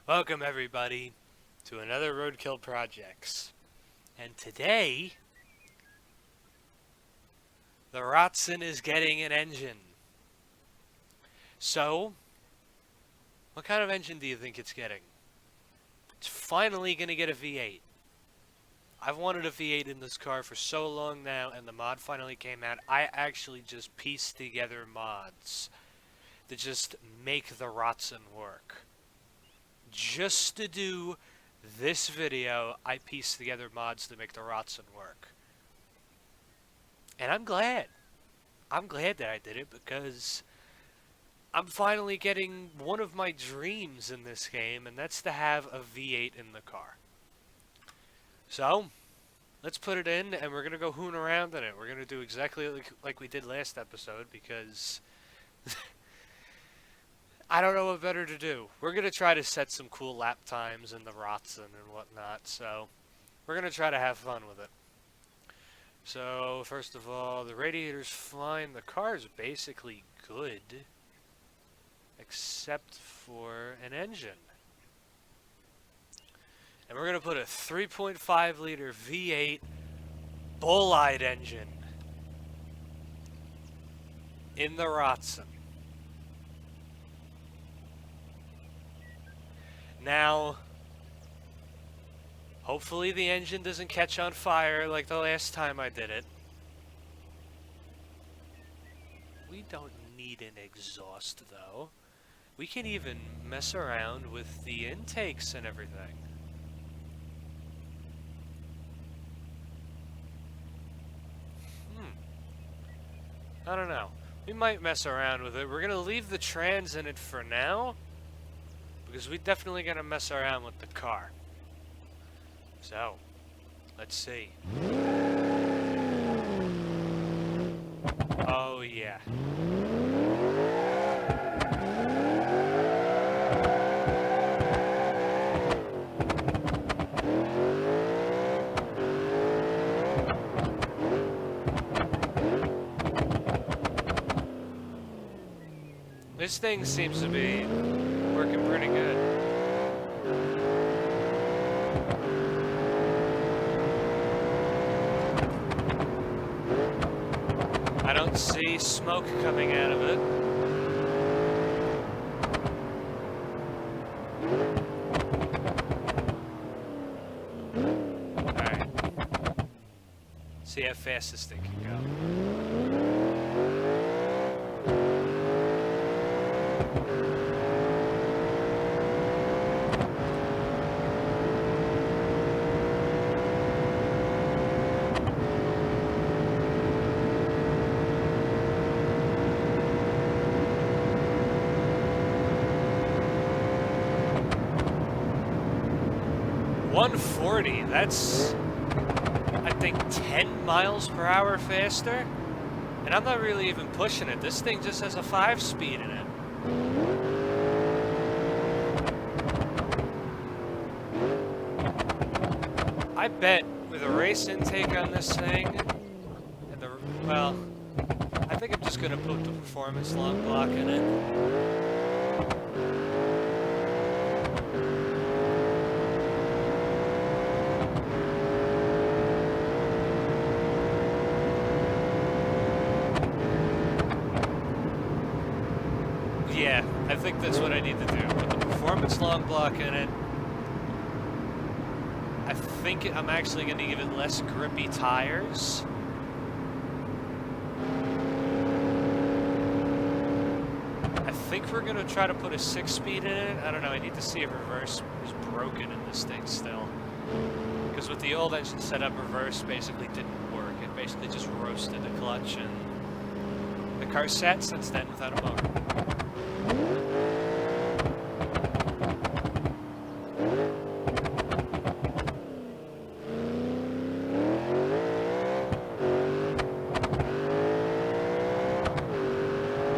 Welcome everybody to another RoadKill projects. And today, the Rotsun is getting an engine. So, what kind of engine do you think it's getting? It's finally going to get a V8. I've wanted a V8 in this car for so long now, and the mod finally came out. I actually just pieced together mods that just make the Rotsun work. Just to do this video, I pieced together mods to make the Rotsun work. And I'm glad. I'm glad that I did it because I'm finally getting one of my dreams in this game, and that's to have a V8 in the car. So, let's put it in, and we're going to go hoon around in it. We're going to do exactly like we did last episode because I don't know what better to do. We're going to try to set some cool lap times in the Rotsun and whatnot, so we're going to try to have fun with it. So, first of all, the radiator's fine. The car is basically good, except for an engine. And we're going to put a 3.5 liter V8 bolide engine in the Rotsun. Now, hopefully the engine doesn't catch on fire like the last time I did it. We don't need an exhaust though. We can even mess around with the intakes and everything. I don't know. We might mess around with it. We're gonna leave the trans in it for now, because we definitely gonna mess around with the car. So, let's see. Oh yeah. This thing seems to be working pretty good. I don't see smoke coming out of it. Alright. See how fast this thing can go. 140, that's, I think, 10 miles per hour faster. And I'm not really even pushing it. This thing just has a 5-speed in it. I bet with a race intake on this thing, and the, well, I think I'm just going to put the performance long block in it. Yeah, I think that's what I need to do. Put the performance long block in it. I think I'm actually going to give it less grippy tires. I think we're going to try to put a 6-speed in it. I don't know, I need to see if reverse is broken in this thing still. Because with the old engine setup, reverse basically didn't work. It basically just roasted the clutch, and the car sat since then without a motor.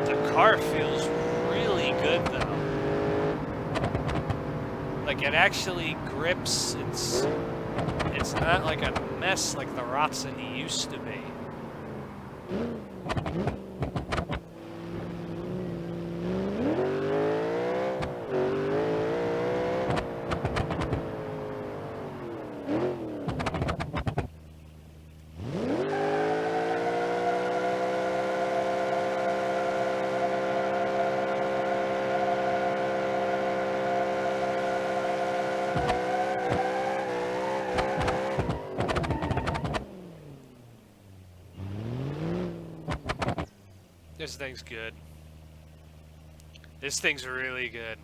The car feels really good though. Like it actually grips. It's not like a mess like the Rotsun used to be. This thing's good. This thing's really good.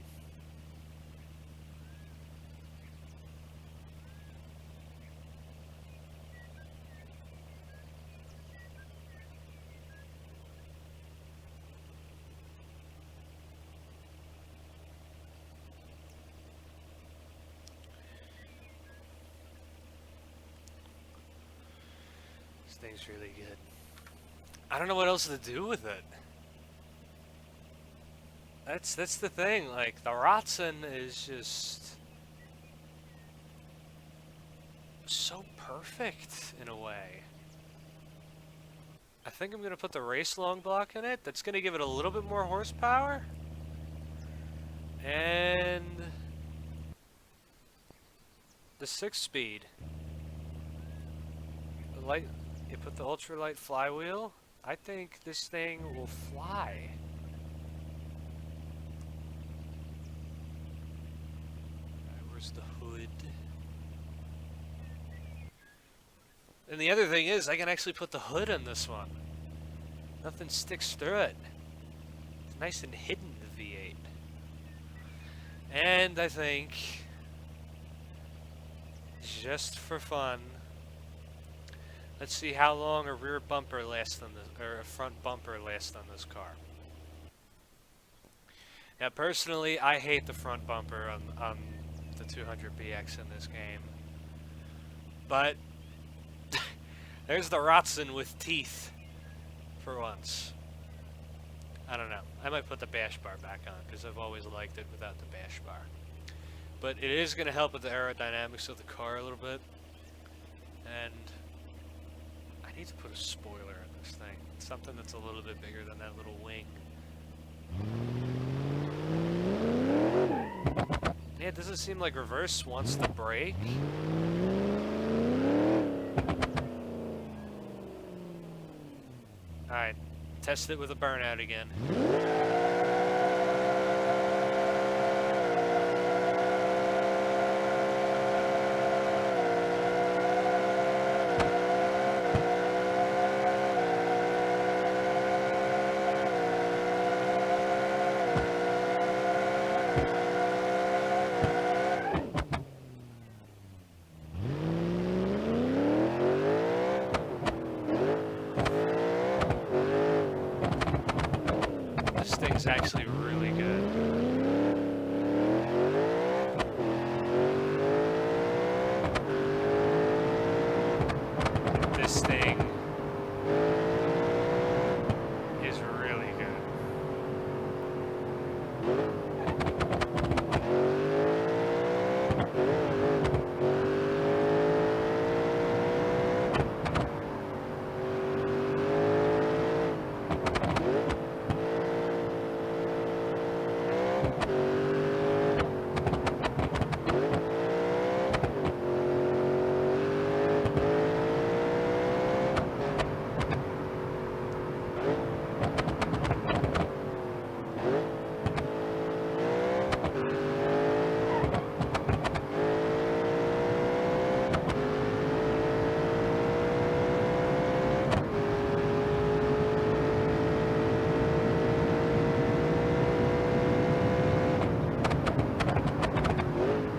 This thing's really good. I don't know what else to do with it. That's the thing. Like, the Rotsun is just so perfect in a way. I think I'm gonna put the race long block in it. That's gonna give it a little bit more horsepower. And the 6-speed. The light, you put the ultralight flywheel. I think this thing will fly. Alright, where's the hood? And the other thing is, I can actually put the hood on this one. Nothing sticks through it. It's nice and hidden, the V8. And I think, just for fun, let's see how long a rear bumper lasts on this, or a front bumper lasts on this car. Now, personally, I hate the front bumper on the 200BX in this game. But there's the Rotsun with teeth for once. I don't know. I might put the bash bar back on because I've always liked it without the bash bar. But it is going to help with the aerodynamics of the car a little bit. And I need to put a spoiler in this thing. Something that's a little bit bigger than that little wing. Yeah, it doesn't seem like reverse wants to brake. Alright, test it with a burnout again. This thing's actually really good. This thing is really good.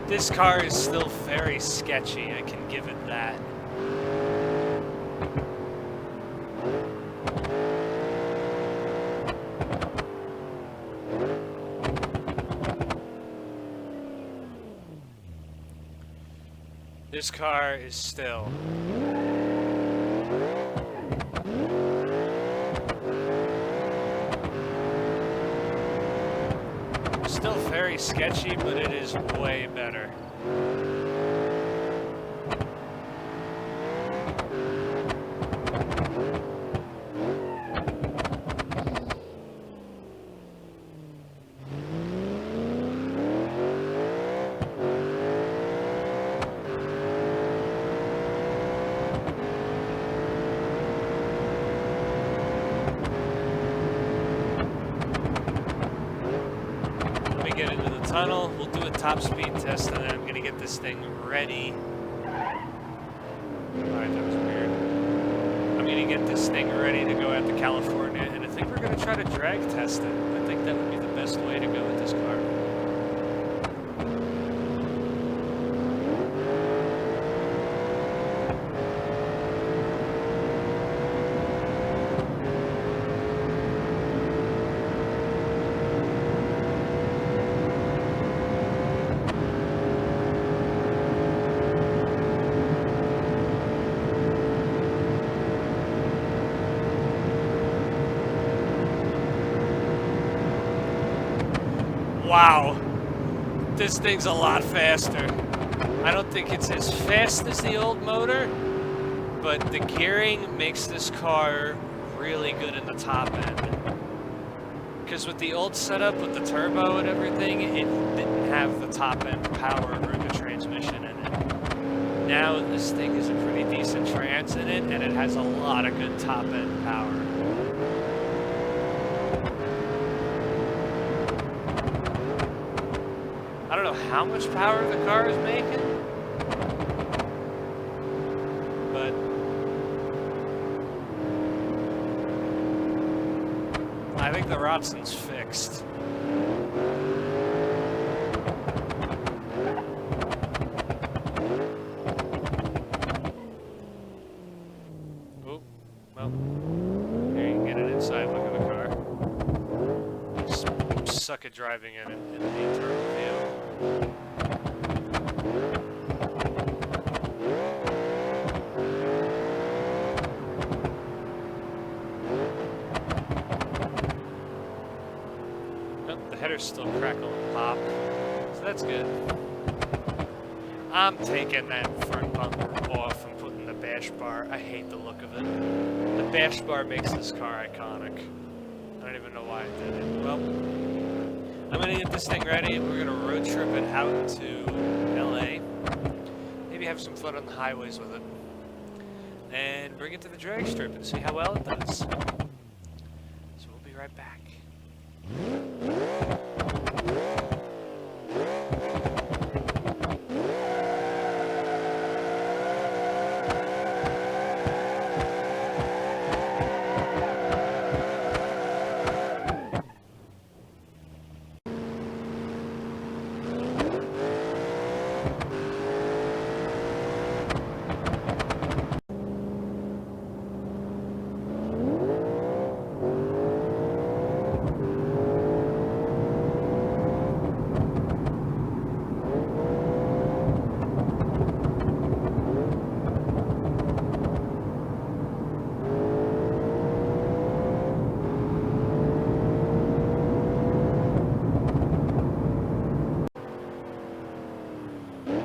This car is still very sketchy, I can give it that. This car is still very sketchy, but it is way better. me get into the tunnel. We'll do a top speed test, and then I'm gonna get this thing ready. Alright, that was weird. I'm gonna get this thing ready to go out to California, and I think we're gonna try to drag test it. I think that would be the best way to go with this car. Wow, this thing's a lot faster. I don't think it's as fast as the old motor, but the gearing makes this car really good in the top end. Because with the old setup, with the turbo and everything, it didn't have the top end power or the transmission in it. Now this thing is a pretty decent trans in it, and it has a lot of good top end power. I don't know how much power the car is making, but I think the Rotsun's fixed. Oh, well, here you can get an inside look at the car. Just suck at driving in the internal view. The header's still crackle and pop, so that's good. I'm taking that front bumper off and putting the bash bar. I hate the look of it. The bash bar makes this car iconic. I don't even know why I did it. Well, I'm gonna get this thing ready. We're gonna road trip it out to LA. Maybe have some fun on the highways with it. And bring it to the drag strip and see how well it does. So we'll be right back.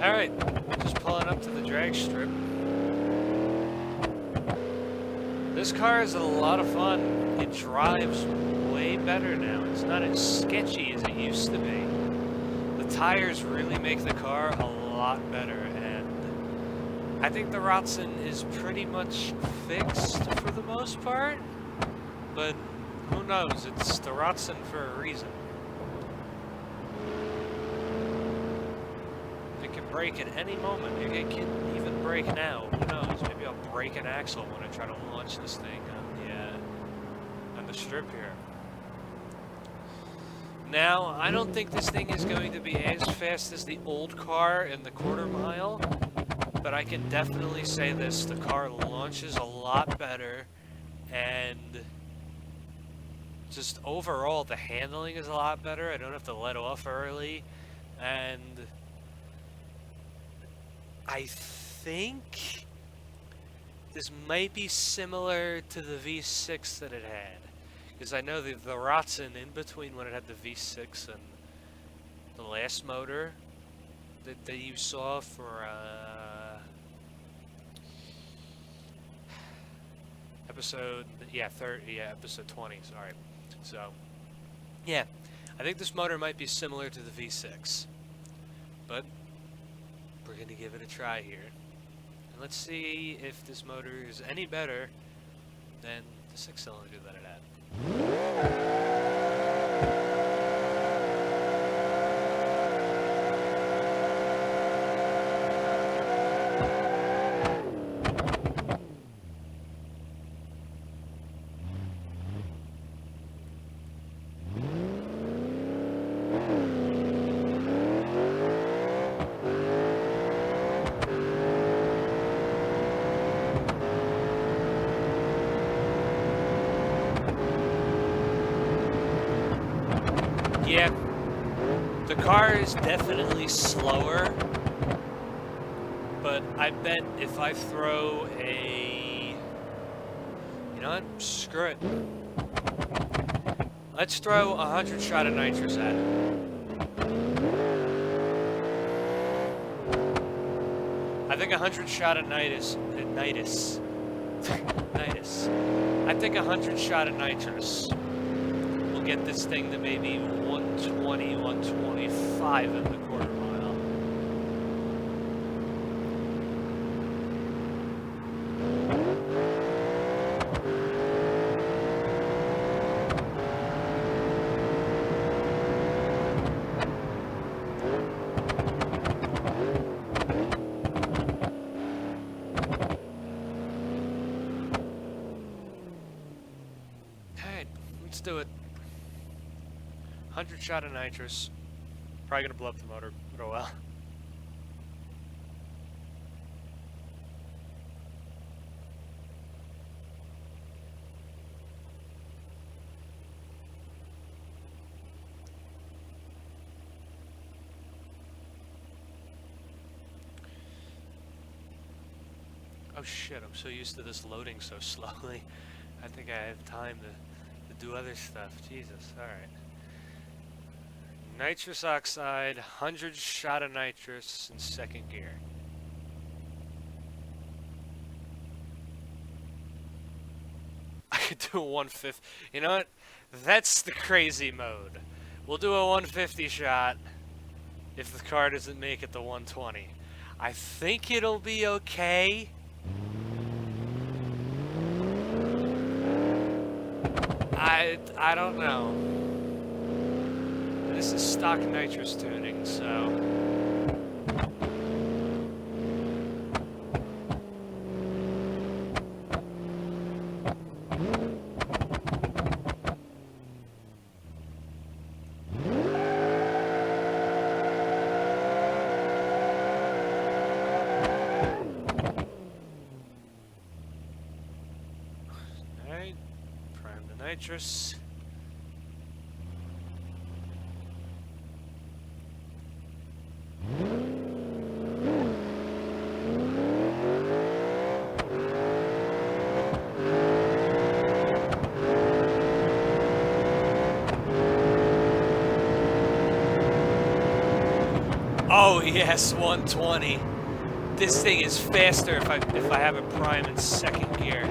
Alright, just pulling up to the drag strip. This car is a lot of fun. It drives way better now. It's not as sketchy as it used to be. The tires really make the car a lot better, and I think the Rotsun is pretty much fixed for the most part, but who knows? It's the Rotsun for a reason. Break at any moment. It can even break now. Who knows? Maybe I'll break an axle when I try to launch this thing on the strip here. Now, I don't think this thing is going to be as fast as the old car in the quarter mile, but I can definitely say this: the car launches a lot better, and just overall the handling is a lot better. I don't have to let off early, and I think this might be similar to the V6 that it had. Because I know the Rotsun, in between when it had the V6 and the last motor that you saw for episode 20, sorry. So, yeah, I think this motor might be similar to the V6. But we're going to give it a try here. And let's see if this motor is any better than the 6-cylinder that it had. car is definitely slower, but I bet if I throw a... You know what? Screw it. Let's throw 100 shot of nitrous at it. I think 100 shot of nitrous. I think 100 shot of nitrous will get this thing to maybe 120, 125 in the quarter mile. Let's do it. 100 shot of nitrous. Probably gonna blow up the motor, but oh well. Oh shit, I'm so used to this loading so slowly. I think I have time to do other stuff. Jesus, alright. Nitrous oxide, 100 shot of nitrous in second gear. I could do a 150. You know what? That's the crazy mode. We'll do a 150 shot if the car doesn't make it to 120. I think it'll be okay. I don't know. This is stock nitrous tuning, so... Alright, prime the nitrous. Oh yes, 120. This thing is faster if I have it prime in second gear.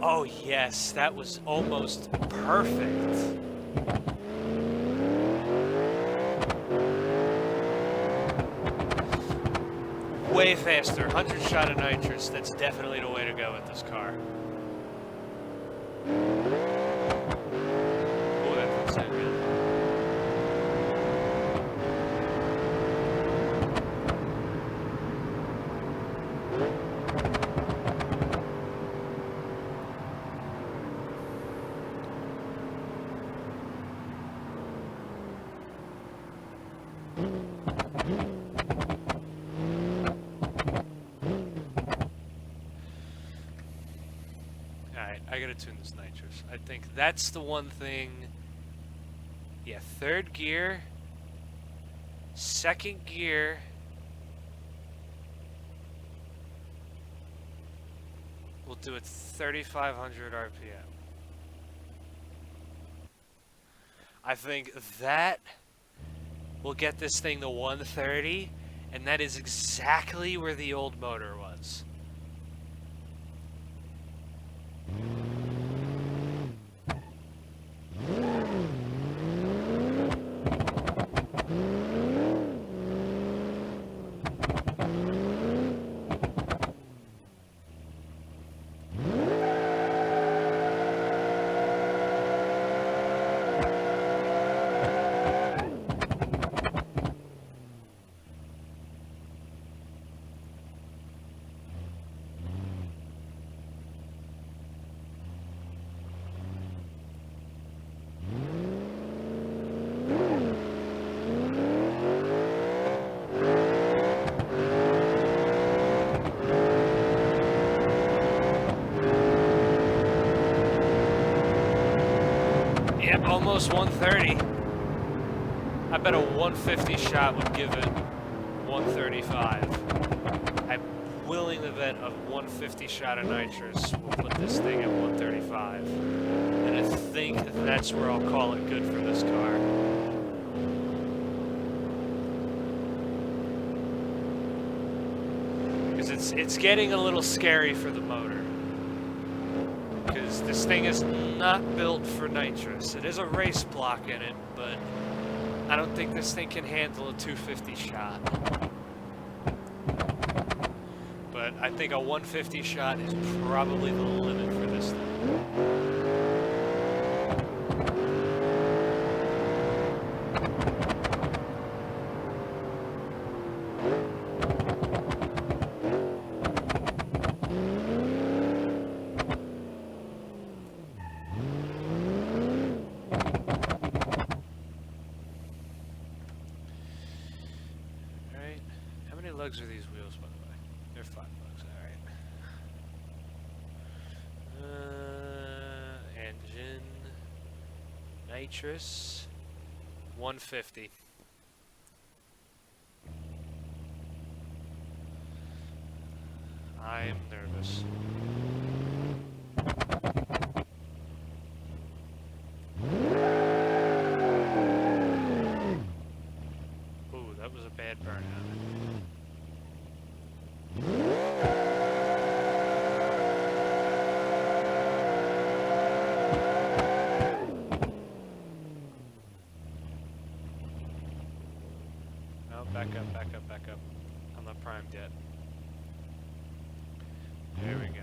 Oh yes, that was almost perfect. Way faster. 100 shot of nitrous. That's definitely the way to go with this car. Oh, that looks like good. Alright, I gotta tune this nitrous. I think that's the one thing. Yeah, third gear, second gear. We'll do it 3,500 RPM. I think that will get this thing to 130, and that is exactly where the old motor was. almost 130. I bet a 150 shot would give it 135. I'm willing to bet a 150 shot of nitrous will put this thing at 135. And I think that's where I'll call it good for this car. Because it's getting a little scary for the motor. Because this thing is not built for nitrous. It is a race block in it, but I don't think this thing can handle a 250 shot. But I think a 150 shot is probably the limit for this thing. Lugs are these wheels, by the way? They're 5 bucks, alright. Engine, nitrous, 150. I'm nervous. Ooh, that was a bad burnout. Back up. I'm not primed yet. There we go.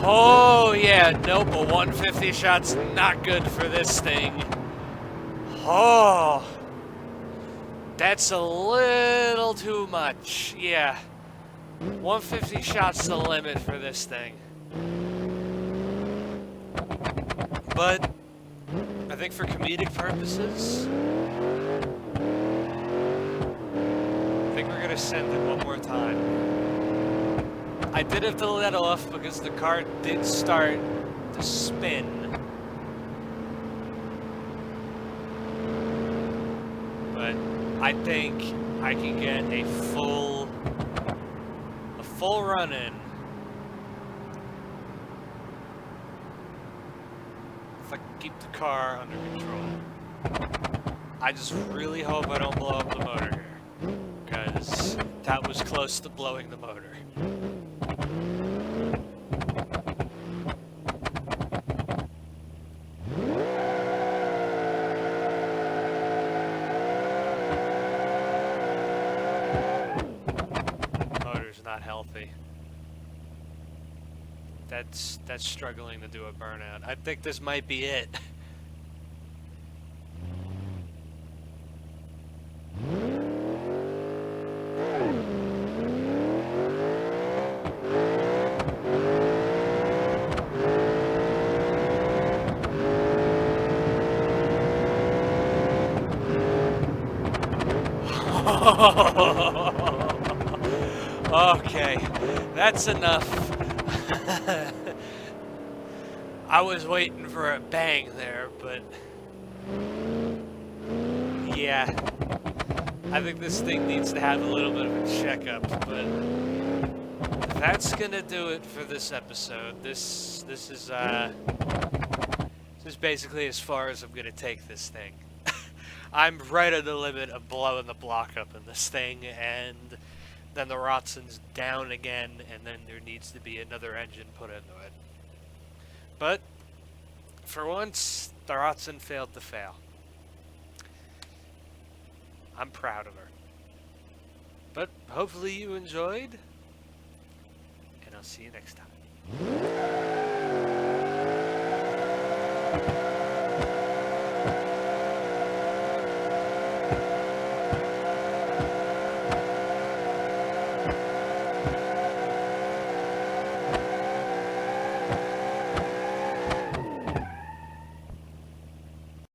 Oh yeah, nope, a 150 shot's not good for this thing. Oh, that's a little too much. Yeah, 150 shots the limit for this thing. But I think for comedic purposes, I think we're gonna send it one more time. I did have to let off because the car did start to spin. But I think I can get a full run in if I can keep the car under control. I just really hope I don't blow up the motor here, because that was close to blowing the motor. Healthy. That's struggling to do a burnout. I think this might be it. Okay, that's enough. I was waiting for a bang there, but yeah, I think this thing needs to have a little bit of a checkup, but that's gonna do it for this episode. This is basically as far as I'm gonna take this thing. I'm right at the limit of blowing the block up in this thing, and then the Rotsun's down again, and then there needs to be another engine put into it. But for once, the Rotsun failed to fail. I'm proud of her. But hopefully you enjoyed, and I'll see you next time.